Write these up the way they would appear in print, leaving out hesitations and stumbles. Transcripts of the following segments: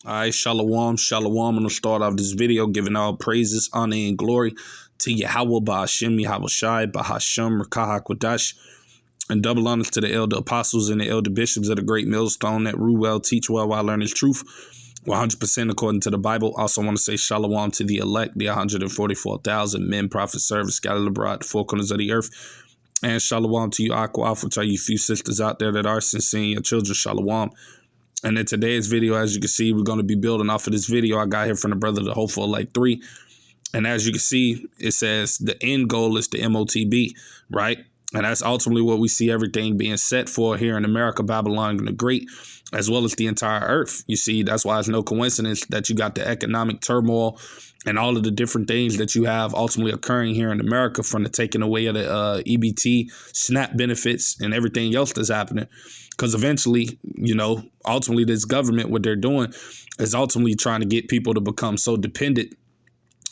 All right, shalom, shalom. I'm going to start off this video giving all praises, honor, and glory to Yahweh, Ba'ashem, Yahweh Shai, Bahashem, Rakaha Kodash, and double honors to the elder apostles and the elder bishops of the great millstone that rule well, teach well, while learning truth 100% according to the Bible. Also want to say shalom to the elect, the 144,000 men, prophets, servants, scattered abroad, the four corners of the earth. And shalom to you, Aqua, which are you few sisters out there that are sincere, your children, shalom. And in today's video, as you can see, we're going to be building off of this video I got here from the brother, the Hopeful Elect 3. And as you can see, it says the end goal is the MOTB, right? And that's ultimately what we see everything being set for here in America, Babylon the Great, as well as the entire earth. You see, that's why it's no coincidence that you got the economic turmoil and all of the different things that you have ultimately occurring here in America, from the taking away of the EBT, SNAP benefits, and everything else that's happening. Because eventually, ultimately this government, what they're doing is ultimately trying to get people to become so dependent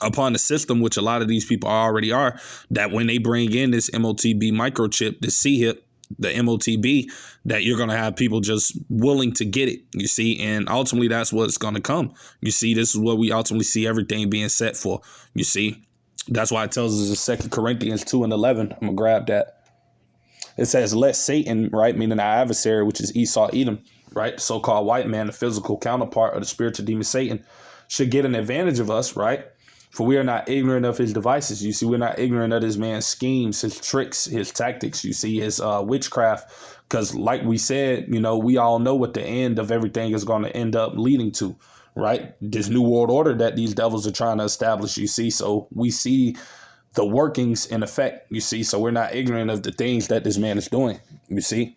upon the system, which a lot of these people already are, that when they bring in this MOTB microchip, the C-HIP, the MOTB, that you're going to have people just willing to get it, you see, and ultimately that's what's going to come. You see, this is what we ultimately see everything being set for, you see. That's why it tells us in 2 Corinthians 2:11. I'm going to grab that. It says, let Satan, right, meaning our adversary, which is Esau, Edom, right, so-called white man, the physical counterpart of the spiritual demon Satan, should get an advantage of us, right? For we are not ignorant of his devices. You see, we're not ignorant of this man's schemes, his tricks, his tactics. You see, his witchcraft. Because like we said, we all know what the end of everything is going to end up leading to, right? This new world order that these devils are trying to establish, you see. So we see the workings in effect, you see. So we're not ignorant of the things that this man is doing, you see.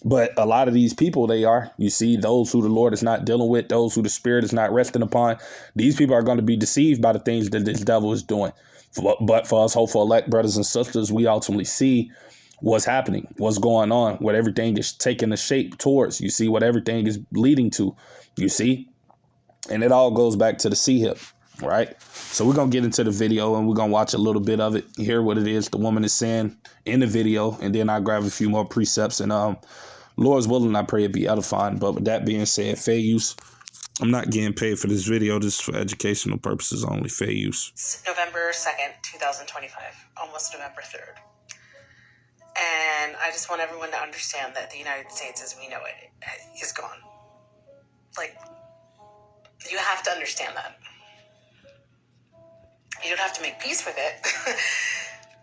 But a lot of these people, they are, you see, those who the Lord is not dealing with, those who the Spirit is not resting upon, these people are going to be deceived by the things that this devil is doing. But for us hopeful elect brothers and sisters, we ultimately see what's happening, what's going on, what everything is taking the shape towards, you see, what everything is leading to, you see. And it all goes back to the C-HIP, right? So we're going to get into the video and we're going to watch a little bit of it, hear what it is the woman is saying in the video, and then I'll grab a few more precepts and Lord's willing, I pray it be edifying. But with that being said, fair use. I'm not getting paid for this video. This is for educational purposes only. Fair use. It's November 2nd, 2025, almost November 3rd. And I just want everyone to understand that the United States as we know it is gone. Like, you have to understand that. You don't have to make peace with it.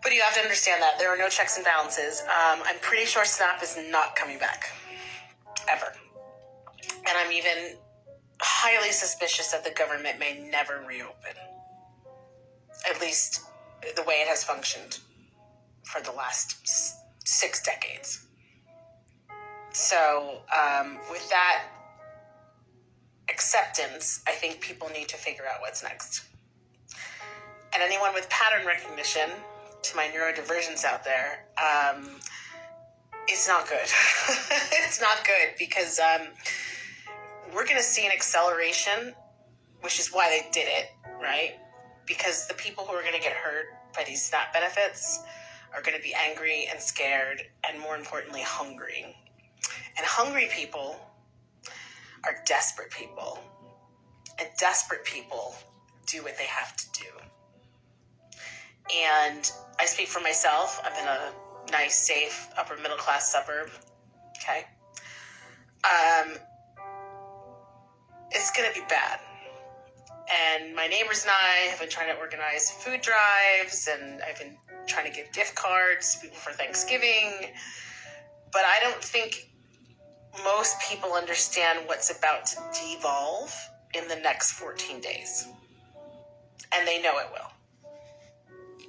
But you have to understand that there are no checks and balances. I'm pretty sure SNAP is not coming back, ever. And I'm even highly suspicious that the government may never reopen. At least the way it has functioned for the last 6 decades. So with that acceptance, I think people need to figure out what's next. And anyone with pattern recognition, to my neurodivergents out there, it's not good. It's not good because we're going to see an acceleration, which is why they did it, right? Because the people who are going to get hurt by these SNAP benefits are going to be angry and scared and, more importantly, hungry. And hungry people are desperate people. And desperate people do what they have to do. And I speak for myself. I'm in a nice, safe, upper middle class suburb. Okay. It's going to be bad. And my neighbors and I have been trying to organize food drives, and I've been trying to give gift cards to people for Thanksgiving. But I don't think most people understand what's about to devolve in the next 14 days. And they know it will.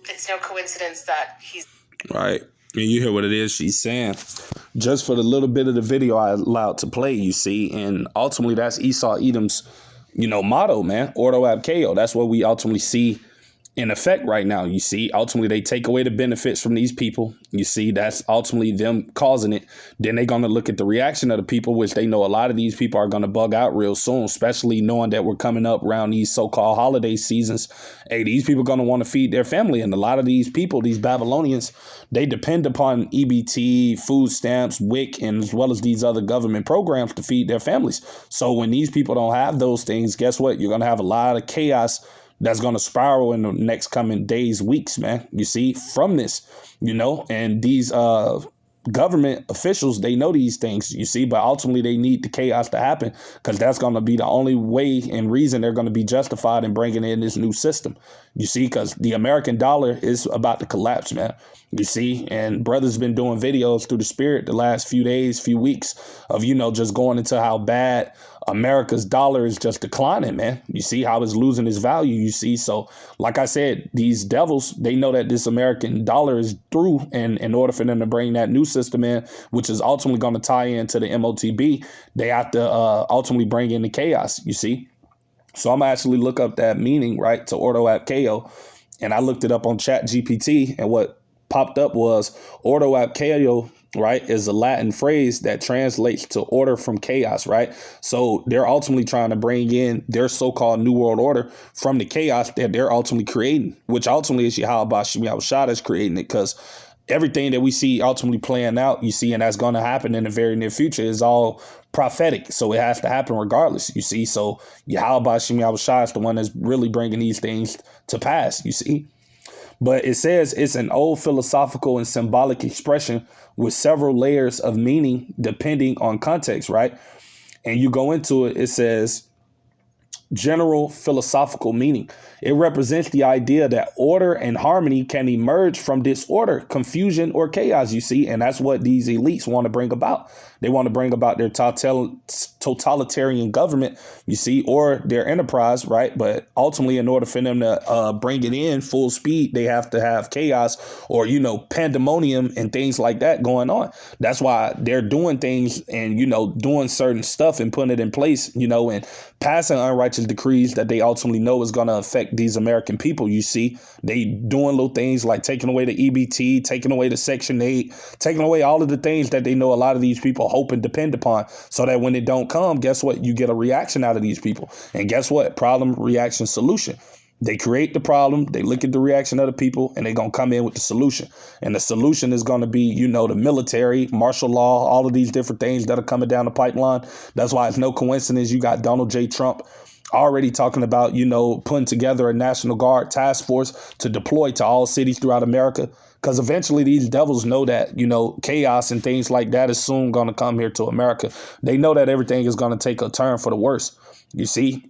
It's no coincidence that he's... Right. And you hear what it is she's saying. Just for the little bit of the video I allowed to play, you see. And ultimately, that's Esau Edom's, motto, man. Ordo ab chaos. That's what we ultimately see in effect right now. You see, ultimately they take away the benefits from these people. You see, that's ultimately them causing it. Then they're going to look at the reaction of the people, which they know a lot of these people are going to bug out real soon, especially knowing that we're coming up around these so-called holiday seasons. Hey, these people are going to want to feed their family. And a lot of these people, these Babylonians, they depend upon EBT, food stamps, WIC, and as well as these other government programs to feed their families. So when these people don't have those things, guess what? You're going to have a lot of chaos that's going to spiral in the next coming days, weeks, man. You see, from this, and these government officials, they know these things, you see, but ultimately they need the chaos to happen because that's going to be the only way and reason they're going to be justified in bringing in this new system. You see, because the American dollar is about to collapse, man. You see, and brother's been doing videos through the spirit the last few days, few weeks of, just going into how bad America's dollar is just declining, man. You see how it's losing its value, you see. So like I said, these devils, they know that this American dollar is through. And in order for them to bring that new system in, which is ultimately going to tie into the MOTB, they have to ultimately bring in the chaos, you see. So I'm actually look up that meaning, right, to ordo ab chaos. And I looked it up on Chat GPT, and what popped up was ordo ab chaos, right, is a Latin phrase that translates to order from chaos, right? So they're ultimately trying to bring in their so-called New World Order from the chaos that they're ultimately creating, which ultimately is Yahweh Bashim Yahushua that's creating it, because everything that we see ultimately playing out, you see, and that's going to happen in the very near future is all prophetic. So it has to happen regardless, you see. So Yahweh Bashim Yahushua is the one that's really bringing these things to pass, you see. But it says it's an old philosophical and symbolic expression with several layers of meaning depending on context, right? And you go into it, it says general philosophical meaning. It represents the idea that order and harmony can emerge from disorder, confusion, or chaos, you see. And that's what these elites want to bring about. They want to bring about their totalitarian government, you see, or their enterprise, right? But ultimately, in order for them to bring it in full speed, they have to have chaos or, pandemonium and things like that going on. That's why they're doing things and, doing certain stuff and putting it in place, and passing unrighteous decrees that they ultimately know is going to affect these American people. You see, they doing little things like taking away the EBT, taking away the Section 8, taking away all of the things that they know a lot of these people hope and depend upon, so that when it don't come, guess what? You get a reaction out of these people. And guess what? Problem, reaction, solution. They create the problem, they look at the reaction of the people, and they're going to come in with the solution. And the solution is going to be, the military, martial law, all of these different things that are coming down the pipeline. That's why it's no coincidence you got Donald J. Trump already talking about, putting together a National Guard task force to deploy to all cities throughout America. Because eventually these devils know that, chaos and things like that is soon going to come here to America. They know that everything is going to take a turn for the worse, you see.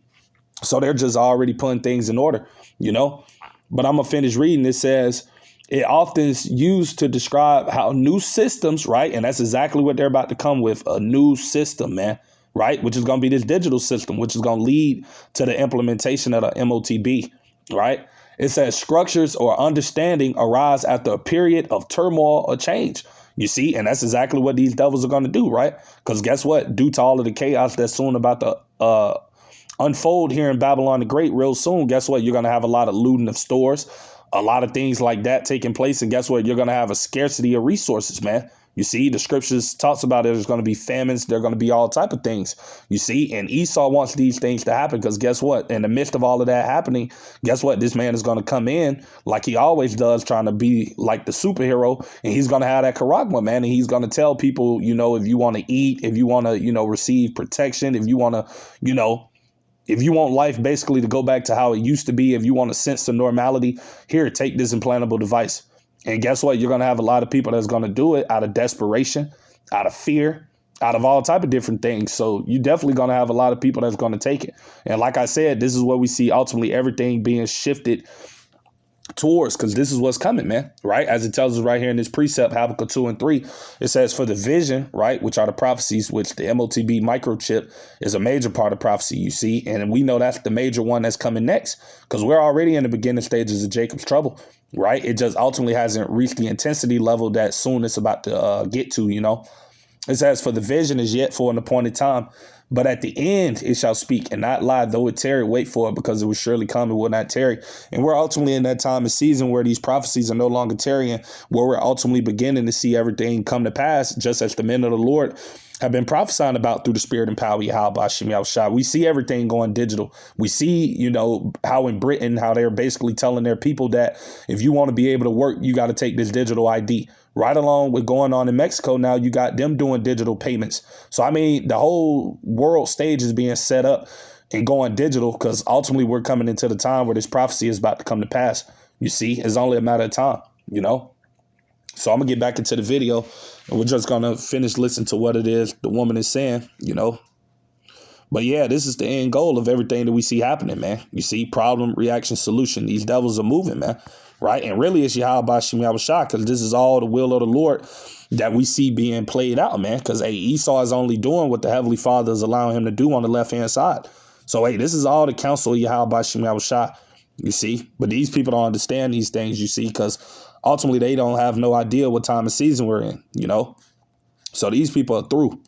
So they're just already putting things in order, But I'm going to finish reading. It says it often is used to describe how new systems, right? And that's exactly what they're about to come with, a new system, man. Right, which is going to be this digital system, which is going to lead to the implementation of the MOTB, right? It says structures or understanding arise after a period of turmoil or change. You see, and that's exactly what these devils are going to do, right? Because guess what? Due to all of the chaos that's soon about to unfold here in Babylon the Great real soon, guess what? You're going to have a lot of looting of stores, a lot of things like that taking place. And guess what? You're going to have a scarcity of resources, man. You see, the scriptures talks about it. There's going to be famines. There are going to be all type of things, you see. And Esau wants these things to happen because guess what? In the midst of all of that happening, guess what? This man is going to come in like he always does, trying to be like the superhero. And he's going to have that charagma, man. And he's going to tell people, if you want to eat, if you want to, receive protection, if you want to, if you want life basically to go back to how it used to be, if you want a sense of normality, here, take this implantable device. And guess what? You're going to have a lot of people that's going to do it out of desperation, out of fear, out of all type of different things. So you definitely going to have a lot of people that's going to take it. And like I said, this is what we see ultimately everything being shifted towards, because this is what's coming, man, right? As it tells us right here in this precept, Habakkuk 2 and 3, it says for the vision, right, which are the prophecies, which the MOTB microchip is a major part of prophecy, you see. And we know that's the major one that's coming next, because we're already in the beginning stages of Jacob's trouble, right? It just ultimately hasn't reached the intensity level that soon it's about to get to, It says for the vision is yet for an appointed time, But at the end, it shall speak and not lie, though it tarry, wait for it, because it will surely come and will not tarry. And we're ultimately in that time of season where these prophecies are no longer tarrying, where we're ultimately beginning to see everything come to pass, just as the men of the Lord have been prophesying about through the spirit and power of Yahweh Hashem Yahushua. We see everything going digital. We see, how in Britain, how they're basically telling their people that if you want to be able to work, you got to take this digital ID. Right along with going on in Mexico now, you got them doing digital payments. So, I mean, the whole world stage is being set up and going digital because ultimately we're coming into the time where this prophecy is about to come to pass. You see, it's only a matter of time, So I'm going to get back into the video and we're just going to finish listening to what it is the woman is saying, But yeah, this is the end goal of everything that we see happening, man. You see, problem, reaction, solution. These devils are moving, man. Right. And really, it's Yahweh Hashem Yahushua, because this is all the will of the Lord that we see being played out, man. Because, Esau is only doing what the Heavenly Father is allowing him to do on the left hand side. So, this is all the counsel of Yahweh Hashem Yahushua, you see. But these people don't understand these things, you see, because ultimately they don't have no idea what time of season we're in, So these people are through.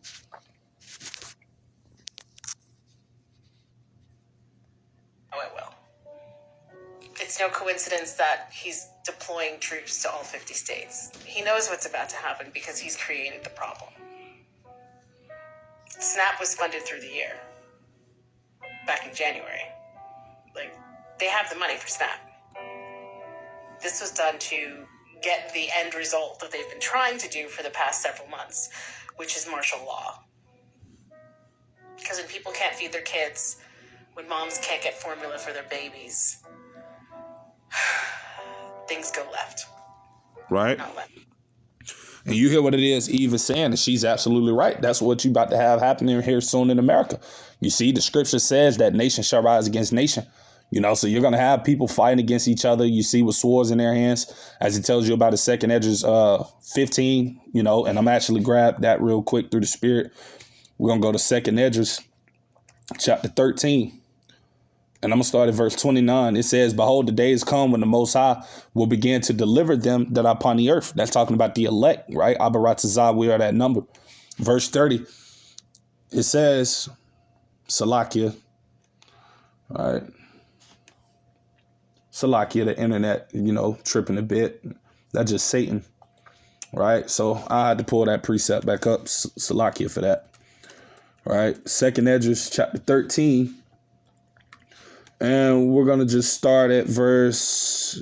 It's no coincidence that he's deploying troops to all 50 states. He knows what's about to happen because he's created the problem. SNAP was funded through the year, back in January. They have the money for SNAP. This was done to get the end result that they've been trying to do for the past several months, which is martial law. Because when people can't feed their kids, when moms can't get formula for their babies, things go left. Right. Not left. And you hear what it is Eve is saying, and she's absolutely right. That's what you about to have happening here soon in America. You see, the scripture says that nation shall rise against nation. So you're going to have people fighting against each other. You see with swords in their hands, as it tells you about the second Edges 15, and I'm actually grab that real quick through the spirit. We're going to go to second Edges chapter 13. And I'm going to start at verse 29. It says, behold, the days come when the Most High will begin to deliver them that are upon the earth. That's talking about the elect, right? Abaratazah, we are that number. Verse 30, it says, Salakia, all right. Salakia, the internet, tripping a bit. That's just Satan, right? So I had to pull that precept back up. Salakia for that, right? Second Edges chapter 13. And we're going to just start at verse,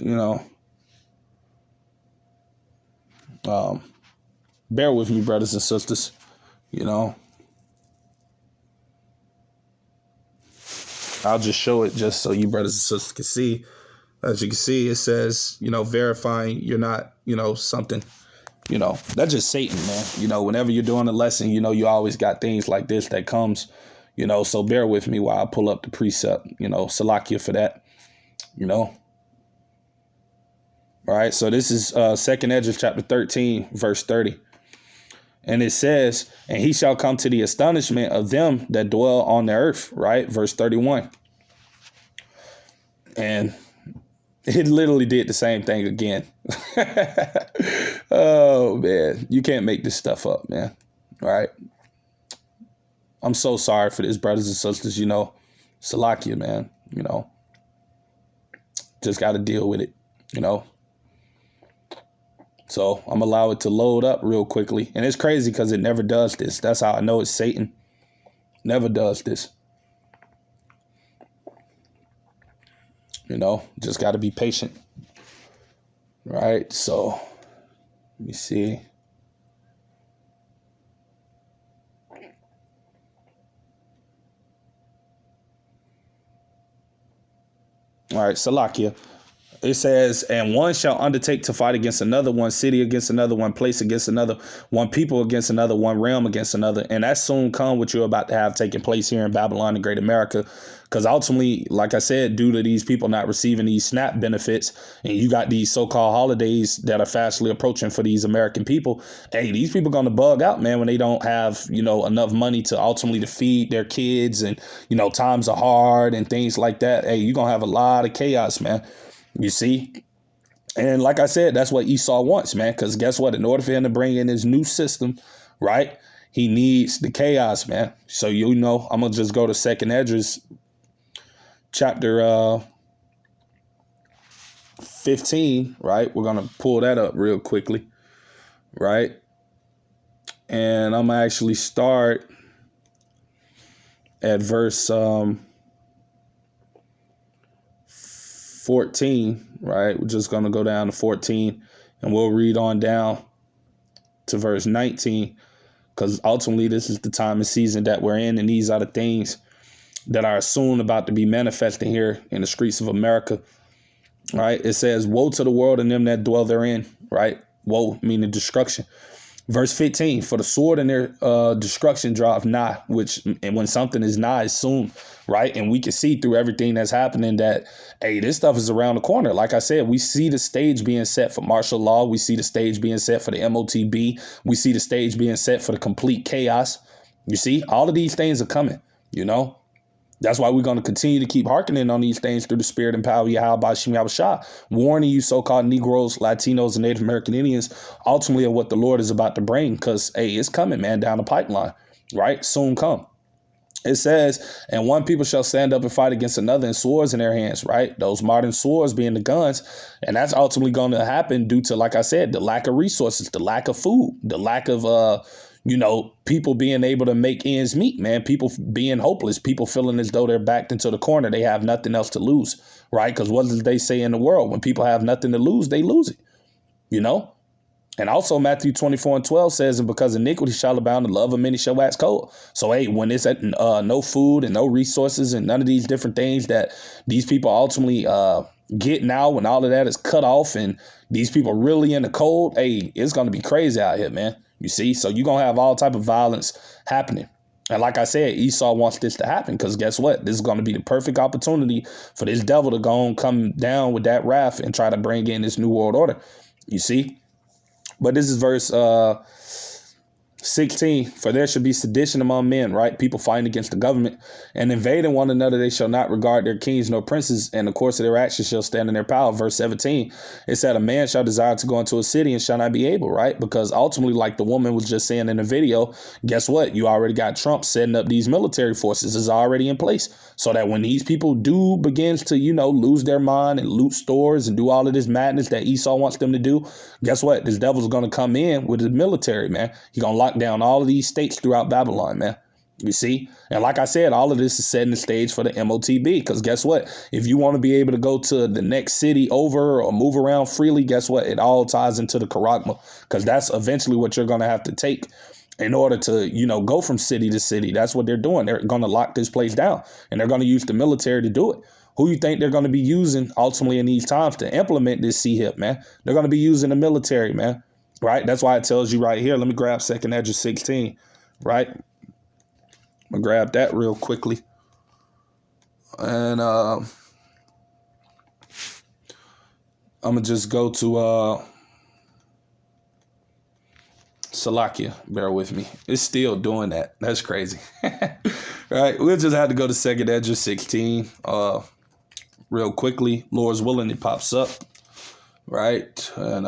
bear with me, brothers and sisters, I'll just show it just so you brothers and sisters can see. As you can see, it says, verifying you're not, something, that's just Satan, man. Whenever you're doing a lesson, you always got things like this that comes. So bear with me while I pull up the precept, Salakia for that, All right. So this is second Edges chapter 13, verse 30. And it says, and he shall come to the astonishment of them that dwell on the earth. Right. Verse 31. And it literally did the same thing again. Oh, man. You can't make this stuff up, man. All right. I'm so sorry for this, brothers and sisters, Salakia, man, just got to deal with it, So I'm allow it to load up real quickly. And it's crazy because it never does this. That's how I know it's Satan. Never does this. Just got to be patient. Right. So let me see. All right, Salakia. It says, and one shall undertake to fight against another, one city against another, one place against another, one people against another, one realm against another. And that soon come what you're about to have taking place here in Babylon and Great America. Because ultimately, like I said, due to these people not receiving these SNAP benefits, and you got these so-called holidays that are fastly approaching for these American people, these people are going to bug out, man, when they don't have, enough money to ultimately to feed their kids, and, times are hard and things like that. You're going to have a lot of chaos, man. You see? And like I said, that's what Esau wants, man, because guess what? In order for him to bring in his new system, right, He needs the chaos, man. So, I'm going to just go to 2nd Esdras chapter 15, right? We're going to pull that up real quickly, right? And I'm going to actually start at verse 14, right? We're just going to go down to 14 and we'll read on down to verse 19, because ultimately this is the time and season that we're in, and these are the things that are soon about to be manifesting here in the streets of America, right? It says, woe to the world and them that dwell therein, right? Woe, meaning destruction. Verse 15, for the sword and their destruction draweth nigh, and when something is nigh, it's soon, right? And we can see through everything that's happening that, hey, this stuff is around the corner. Like I said, we see the stage being set for martial law. We see the stage being set for the MOTB. We see the stage being set for the complete chaos. You see, all of these things are coming, That's why we're going to continue to keep hearkening on these things through the spirit and power of Yahweh Bashim Yahushua, warning you so-called Negroes, Latinos, and Native American Indians, ultimately of what the Lord is about to bring, because, hey, it's coming, man, down the pipeline, right? Soon come. It says, and one people shall stand up and fight against another, and swords in their hands, right? Those modern swords being the guns. And that's ultimately going to happen due to, like I said, the lack of resources, the lack of food, the lack of, people being able to make ends meet, man. People being hopeless, people feeling as though they're backed into the corner. They have nothing else to lose, right? Because what does they say in the world? When people have nothing to lose, they lose it, And also Matthew 24:12 says, and because iniquity shall abound, the love of many shall wax cold. So, hey, when it's at no food and no resources and none of these different things that these people ultimately get now, when all of that is cut off and these people really in the cold, hey, it's going to be crazy out here, man. You see, so you're going to have all type of violence happening. And like I said, Esau wants this to happen because guess what? This is going to be the perfect opportunity for this devil to go and come down with that wrath and try to bring in this new world order. You see? But this is verse 16, for there should be sedition among men, right? People fighting against the government and invading one another. They shall not regard their kings nor princes, and the course of their actions shall stand in their power. Verse 17, it said a man shall desire to go into a city and shall not be able, right? Because ultimately, like the woman was just saying in the video, guess what? You already got Trump setting up these military forces is already in place so that when these people do begins to, lose their mind and loot stores and do all of this madness that Esau wants them to do, guess what? This devil's going to come in with the military, man. He's going to lock down all of these states throughout Babylon, man. You see? And like I said, all of this is setting the stage for the MOTB, because guess what? If you want to be able to go to the next city over or move around freely, guess what? It all ties into the Karagma, because that's eventually what you're going to have to take in order to, go from city to city. That's what they're doing. They're going to lock this place down, and they're going to use the military to do it. Who you think they're going to be using ultimately in these times to implement this CHIP, man? They're going to be using the military, man. Right? That's why it tells you right here. Let me grab 2nd Esdras 16, right? I'm going to grab that real quickly. And I'm going to just go to Salakia. Bear with me. It's still doing that. That's crazy. Right? We'll just have to go to 2nd Esdras 16 real quickly. Lord's willing, it pops up. Right? And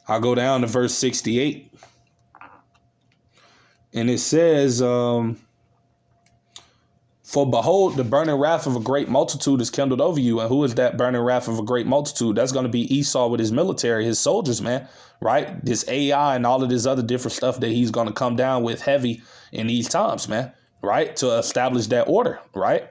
I'll go down to verse 68. And it says, for behold, the burning wrath of a great multitude is kindled over you. And who is that burning wrath of a great multitude? That's going to be Esau with his military, his soldiers, man. Right? This AI and all of this other different stuff that he's going to come down with heavy in these times, man. Right? To establish that order. Right?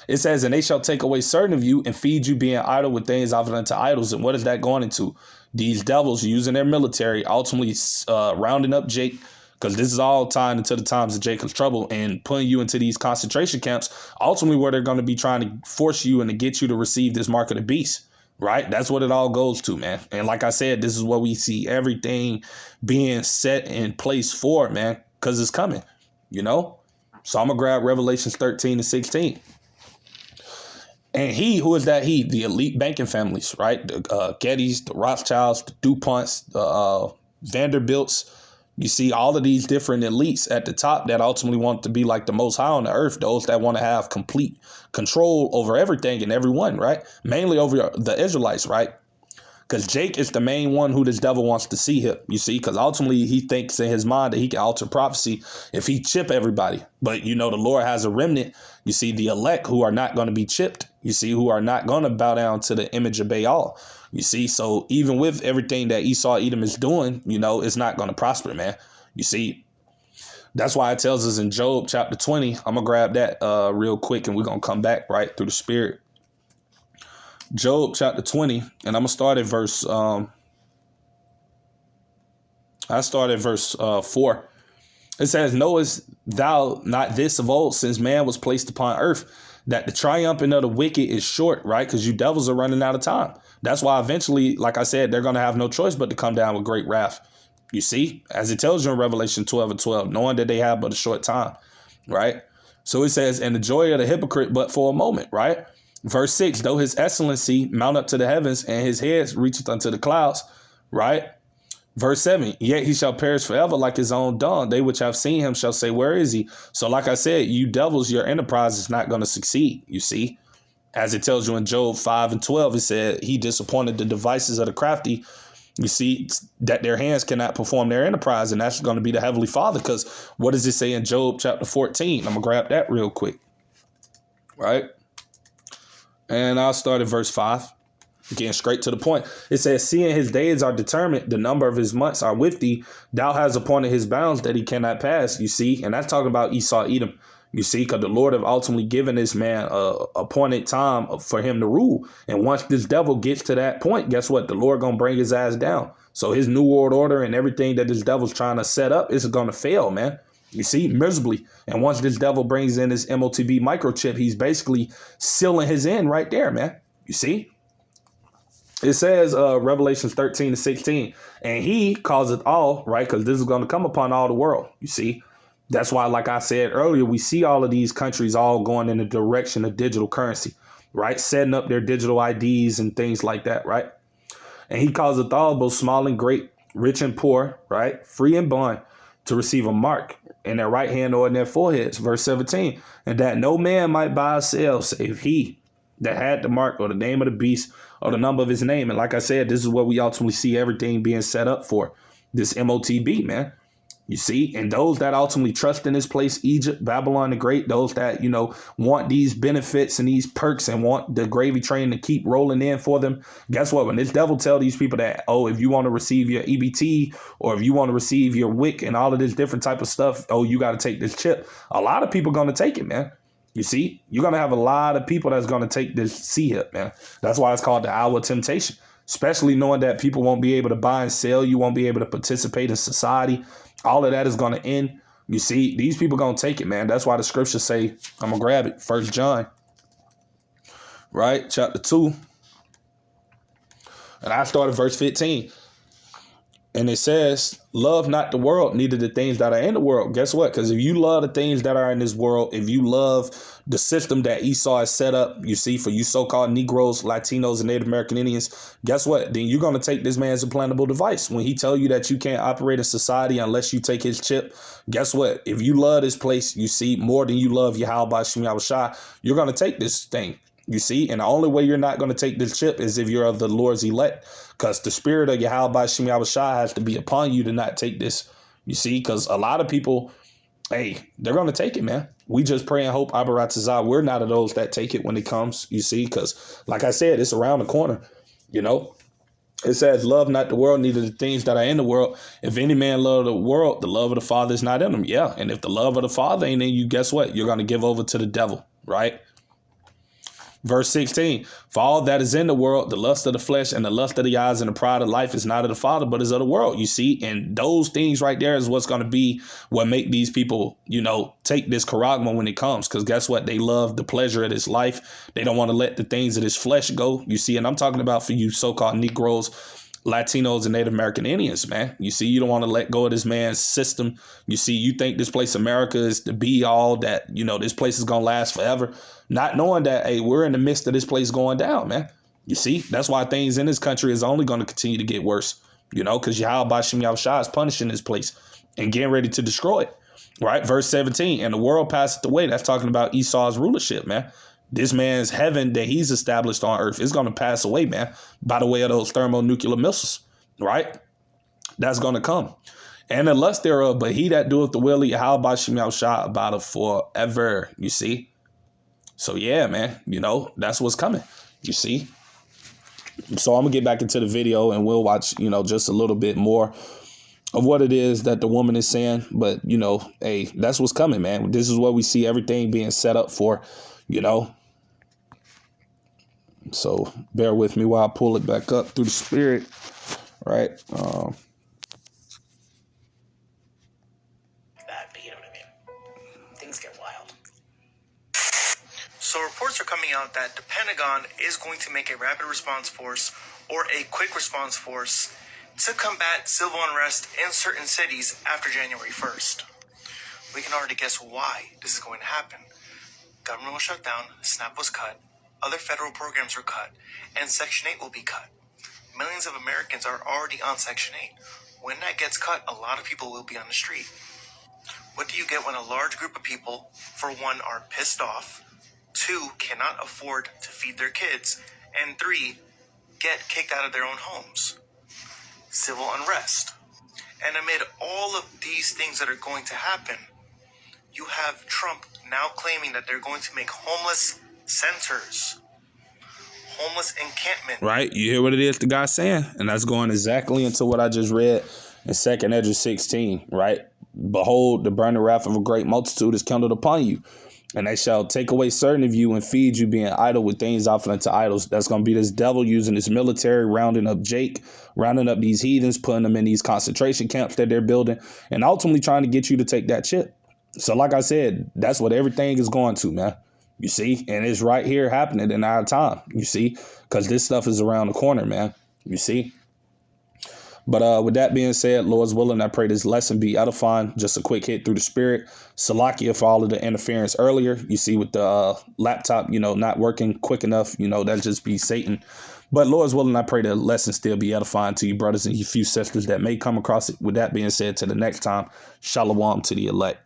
It says, and they shall take away certain of you and feed you being idle with things offered unto idols. And what is that going into? These devils using their military, ultimately rounding up Jake, because this is all tying into the times of Jacob's trouble and putting you into these concentration camps, ultimately where they're going to be trying to force you and to get you to receive this mark of the beast, right? That's what it all goes to, man. And like I said, this is what we see everything being set in place for, man, because it's coming, So I'm going to grab Revelations 13 and 16. And he, who is that he? The elite banking families, right? The Gettys, the Rothschilds, the DuPonts, the Vanderbilts. You see all of these different elites at the top that ultimately want to be like the most high on the earth. Those that want to have complete control over everything and everyone, right? Mainly over the Israelites, right? Because Jake is the main one who this devil wants to see him, you see, because ultimately he thinks in his mind that he can alter prophecy if he chip everybody. But, the Lord has a remnant, you see, the elect who are not going to be chipped, you see, who are not going to bow down to the image of Baal, you see. So even with everything that Esau Edom is doing, it's not going to prosper, man. You see, that's why it tells us in Job chapter 20. I'm going to grab that real quick and we're going to come back right through the spirit. Job chapter 20, and I'm going to start at verse 4. It says, knowest thou not this of old, since man was placed upon earth, that the triumphing of the wicked is short, right? Because you devils are running out of time. That's why eventually, like I said, they're going to have no choice but to come down with great wrath. You see, as it tells you in Revelation 12:12, knowing that they have but a short time, right? So it says, and the joy of the hypocrite but for a moment, right? Verse 6, though his excellency mount up to the heavens and his head reacheth unto the clouds, right? Verse 7, yet he shall perish forever like his own dung. They which have seen him shall say, where is he? So like I said, you devils, your enterprise is not going to succeed, you see. As it tells you in Job 5:12, it said he disappointed the devices of the crafty. You see that their hands cannot perform their enterprise, and that's going to be the Heavenly Father. Because what does it say in Job chapter 14? I'm going to grab that real quick, right? And I'll start at verse 5. Getting straight to the point. It says, seeing his days are determined, the number of his months are with thee. Thou hast appointed his bounds that he cannot pass. You see, and that's talking about Esau Edom. You see, because the Lord have ultimately given this man a appointed time for him to rule. And once this devil gets to that point, guess what? The Lord going to bring his ass down. So his new world order and everything that this devil's trying to set up is going to fail, man. You see, miserably. And once this devil brings in his MOTB microchip, he's basically sealing his end right there, man. You see? It says Revelations 13:16, and he causeth all, right? Because this is going to come upon all the world. You see, that's why, like I said earlier, we see all of these countries all going in the direction of digital currency, right? Setting up their digital IDs and things like that, right? And he causeth all, both small and great, rich and poor, right? Free and bond, to receive a mark in their right hand or in their foreheads. Verse 17, and that no man might buy or sell save he that had the mark or the name of the beast or the number of his name. And like I said, this is what we ultimately see everything being set up for, this MOTB, man. You see, and those that ultimately trust in this place, Egypt, Babylon the Great, those that, want these benefits and these perks and want the gravy train to keep rolling in for them. Guess what? When this devil tell these people that, oh, if you want to receive your EBT or if you want to receive your WIC and all of this different type of stuff, oh, you got to take this chip. A lot of people going to take it, man. You see, you're going to have a lot of people that's going to take this C-hip, man. That's why it's called the hour of temptation, especially knowing that people won't be able to buy and sell. You won't be able to participate in society. All of that is going to end. You see, these people going to take it, man. That's why the scriptures say, I'm going to grab it. 1 John, right? Chapter 2. And I started verse 15. And it says, love not the world, neither the things that are in the world. Guess what? Because if you love the things that are in this world, if you love the system that Esau has set up, you see, for you so-called Negroes, Latinos, and Native American Indians, guess what? Then you're going to take this man's implantable device. When he tell you that you can't operate in society unless you take his chip, guess what? If you love this place, you see, more than you love Yahweh Shem Yahushua, you're going to take this thing. You see, and the only way you're not going to take this chip is if you're of the Lord's elect, because the spirit of Yahweh Shem Yahushua has to be upon you to not take this. You see, because a lot of people, hey, they're going to take it, man. We just pray and hope, Abaratazah, we're not of those that take it when it comes, you see, because like I said, it's around the corner, It says, love not the world, neither the things that are in the world. If any man love the world, the love of the Father is not in him. Yeah, and if the love of the Father ain't in you, guess what? You're going to give over to the devil, right? Verse 16, for all that is in the world, the lust of the flesh and the lust of the eyes and the pride of life is not of the Father, but is of the world, you see. And those things right there is what's going to be what make these people, take this charagma when it comes. Because guess what? They love the pleasure of this life. They don't want to let the things of this flesh go, you see. And I'm talking about for you so-called Negroes, Latinos, and Native American Indians, man. You see, you don't want to let go of this man's system. You see, you think this place America is the be all, that, this place is going to last forever. Not knowing that, hey, we're in the midst of this place going down, man. You see, that's why things in this country is only going to continue to get worse, because Yahweh Shem Yahushua is punishing this place and getting ready to destroy it. Right. Verse 17, and the world passeth away. That's talking about Esau's rulership, man. This man's heaven that he's established on earth is going to pass away, man, by the way of those thermonuclear missiles, right? That's going to come. And the lust thereof, but he that doeth the will of Yahweh Shem Shah about it forever, you see? So, yeah, man, that's what's coming, you see? So I'm going to get back into the video and we'll watch, just a little bit more of what it is that the woman is saying. But, hey, that's what's coming, man. This is what we see everything being set up for, So bear with me while I pull it back up through the spirit, right? That, but you know what I mean. Things get wild. So reports are coming out that the Pentagon is going to make a rapid response force or a quick response force to combat civil unrest in certain cities after January 1st. We can already guess why this is going to happen. Government was shut down, SNAP was cut, other federal programs were cut, and Section 8 will be cut. Millions of Americans are already on Section 8. When that gets cut, a lot of people will be on the street. What do you get when a large group of people, for one, are pissed off, two, cannot afford to feed their kids, and three, get kicked out of their own homes? Civil unrest. And amid all of these things that are going to happen, you have Trump now claiming that they're going to make homeless centers, homeless encampment. Right? You hear what it is the guy's saying? And that's going exactly into what I just read in 2nd Ezra 16, right? Behold, the burning wrath of a great multitude is kindled upon you. And they shall take away certain of you and feed you, being idle with things offered unto idols. That's going to be this devil using his military, rounding up these heathens, putting them in these concentration camps that they're building, and ultimately trying to get you to take that shit. So like I said, that's what everything is going to, man. You see? And it's right here happening in our time, you see? Because this stuff is around the corner, man. You see? But with that being said, Lord's willing, I pray this lesson be edifying. Just a quick hit through the spirit. Salakia for all of the interference earlier. You see with the laptop, not working quick enough, that'll just be Satan. But Lord's willing, I pray the lesson still be edifying to you brothers and you few sisters that may come across it. With that being said, to the next time, shalom to the elect.